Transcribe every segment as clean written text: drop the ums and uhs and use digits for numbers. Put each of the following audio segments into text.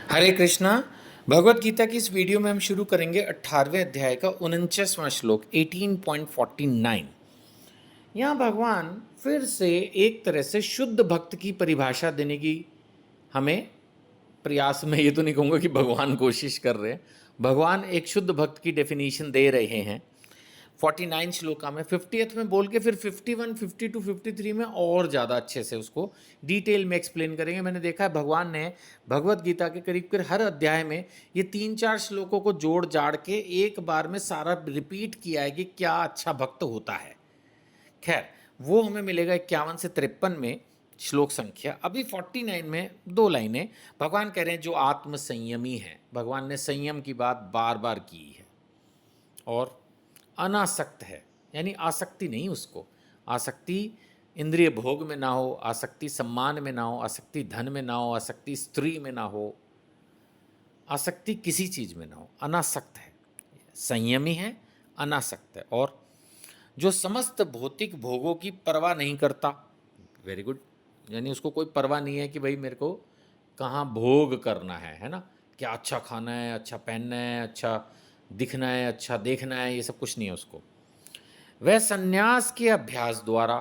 हरे कृष्णा। भगवत गीता की इस वीडियो में हम शुरू करेंगे 18वें अध्याय का 49वां श्लोक 18.49। यहाँ भगवान फिर से एक तरह से शुद्ध भक्त की परिभाषा देने की हमें प्रयास में, ये तो नहीं कहूँगा कि भगवान कोशिश कर रहे हैं, भगवान एक शुद्ध भक्त की डेफिनेशन दे रहे हैं 49 श्लोका में। 50th में बोल के फिर 51, 52, 53 में और ज़्यादा अच्छे से उसको डिटेल में एक्सप्लेन करेंगे। मैंने देखा है भगवान ने भगवत गीता के करीब करीब हर अध्याय में ये 3-4 श्लोकों को जोड़ जाड़ के एक बार में सारा रिपीट किया है कि क्या अच्छा भक्त होता है। खैर, वो हमें मिलेगा 51 से 53 में श्लोक संख्या। अभी 49 में 2 लाइनें भगवान कह रहे हैं जो आत्म संयमी है। भगवान ने संयम की बात बार बार की है और अनासक्त है, यानी आसक्ति नहीं उसको। आसक्ति इंद्रिय भोग में ना हो, आसक्ति सम्मान में ना हो, आसक्ति धन में ना हो, आसक्ति स्त्री में ना हो, आसक्ति किसी चीज़ में ना हो, अनासक्त है, संयमी है, अनासक्त है। और जो समस्त भौतिक भोगों की परवाह नहीं करता, वेरी गुड, यानी उसको कोई परवाह नहीं है कि भाई मेरे को कहाँ भोग करना है ना, क्या अच्छा खाना है, अच्छा पहनना है, अच्छा दिखना है, अच्छा देखना है, ये सब कुछ नहीं है उसको। वह संन्यास के अभ्यास द्वारा,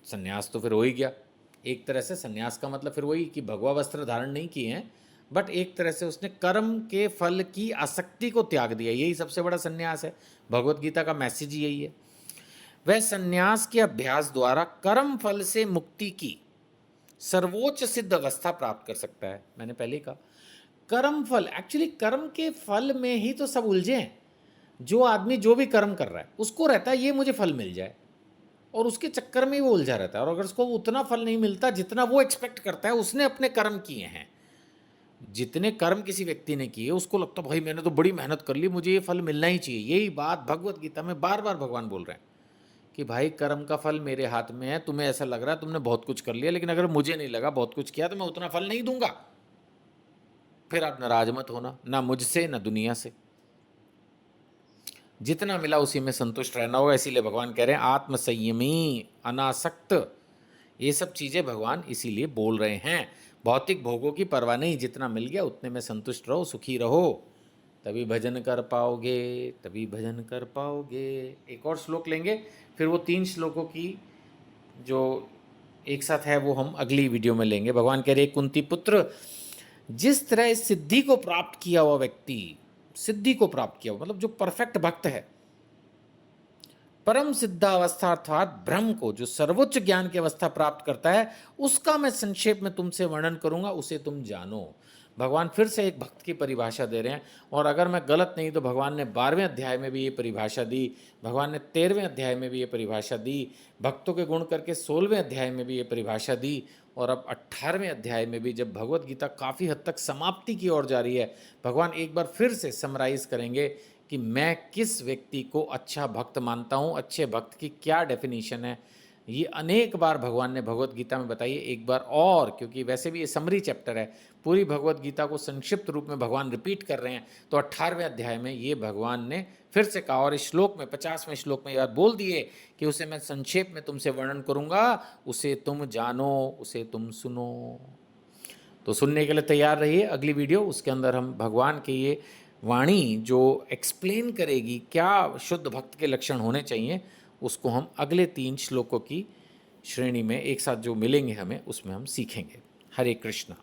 संन्यास तो फिर हो ही गया, एक तरह से संन्यास का मतलब फिर वही कि भगवा वस्त्र धारण नहीं किए हैं, बट एक तरह से उसने कर्म के फल की आसक्ति को त्याग दिया, यही सबसे बड़ा संन्यास है। भगवत गीता का मैसेज यही है। वह संन्यास के अभ्यास द्वारा कर्म फल से मुक्ति की सर्वोच्च सिद्ध अवस्था प्राप्त कर सकता है। मैंने पहले ही कहा, कर्म फल, एक्चुअली कर्म के फल में ही तो सब उलझे हैं। जो आदमी जो भी कर्म कर रहा है उसको रहता है ये मुझे फल मिल जाए, और उसके चक्कर में ही वो उलझा रहता है। और अगर उसको उतना फल नहीं मिलता जितना वो एक्सपेक्ट करता है, उसने अपने कर्म किए हैं, जितने कर्म किसी व्यक्ति ने किए, उसको लगता भाई मैंने तो बड़ी मेहनत कर ली, मुझे ये फल मिलना ही चाहिए। यही बात भगवत गीता में बार बार भगवान बोल रहे हैं कि भाई कर्म का फल मेरे हाथ में है। तुम्हें ऐसा लग रहा है तुमने बहुत कुछ कर लिया, लेकिन अगर मुझे नहीं लगा बहुत कुछ किया तो मैं उतना फल नहीं दूंगा। फिर आप नाराज मत होना, ना मुझसे ना दुनिया से, जितना मिला उसी में संतुष्ट रहना होगा। इसीलिए भगवान कह रहे हैं आत्म संयमी, अनासक्त, ये सब चीज़ें भगवान इसीलिए बोल रहे हैं। भौतिक भोगों की परवाह नहीं, जितना मिल गया उतने में संतुष्ट रहो, सुखी रहो, तभी भजन कर पाओगे, तभी भजन कर पाओगे। एक और श्लोक लेंगे, फिर वो 3 श्लोकों की जो एक साथ है वो हम अगली वीडियो में लेंगे। भगवान कह रहे कुंती पुत्र, जिस तरह इस सिद्धि को प्राप्त किया हुआ व्यक्ति, सिद्धि को प्राप्त किया हुआ मतलब जो परफेक्ट भक्त है, परम सिद्धावस्था अर्थात ब्रह्म को, जो सर्वोच्च ज्ञान की अवस्था प्राप्त करता है, उसका मैं संक्षेप में तुमसे वर्णन करूंगा, उसे तुम जानो। भगवान फिर से एक भक्त की परिभाषा दे रहे हैं। और अगर मैं गलत नहीं तो भगवान ने 12वें अध्याय में भी ये परिभाषा दी, भगवान ने 13वें अध्याय में भी ये परिभाषा दी, भक्तों के गुण करके 16वें अध्याय में भी ये परिभाषा दी, और अब 18वें अध्याय में भी, जब भगवत गीता काफ़ी हद तक समाप्ति की ओर जा रही है, भगवान एक बार फिर से समराइज करेंगे कि मैं किस व्यक्ति को अच्छा भक्त मानता हूँ, अच्छे भक्त की क्या डेफिनेशन है। ये अनेक बार भगवान ने भगवत गीता में बताई है, एक बार और, क्योंकि वैसे भी ये समरी चैप्टर है, पूरी भगवत गीता को संक्षिप्त रूप में भगवान रिपीट कर रहे हैं। तो 18वें अध्याय में ये भगवान ने फिर से कहा, और इस श्लोक में 50वें श्लोक में याद बोल दिए कि उसे मैं संक्षेप में तुमसे वर्णन करूँगा, उसे तुम जानो, उसे तुम सुनो। तो सुनने के लिए तैयार रहिए। अगली वीडियो, उसके अंदर हम भगवान के ये वाणी जो एक्सप्लेन करेगी क्या शुद्ध भक्त के लक्षण होने चाहिए, उसको हम अगले 3 श्लोकों की श्रेणी में एक साथ जो मिलेंगे हमें, उसमें हम सीखेंगे। हरे कृष्णा।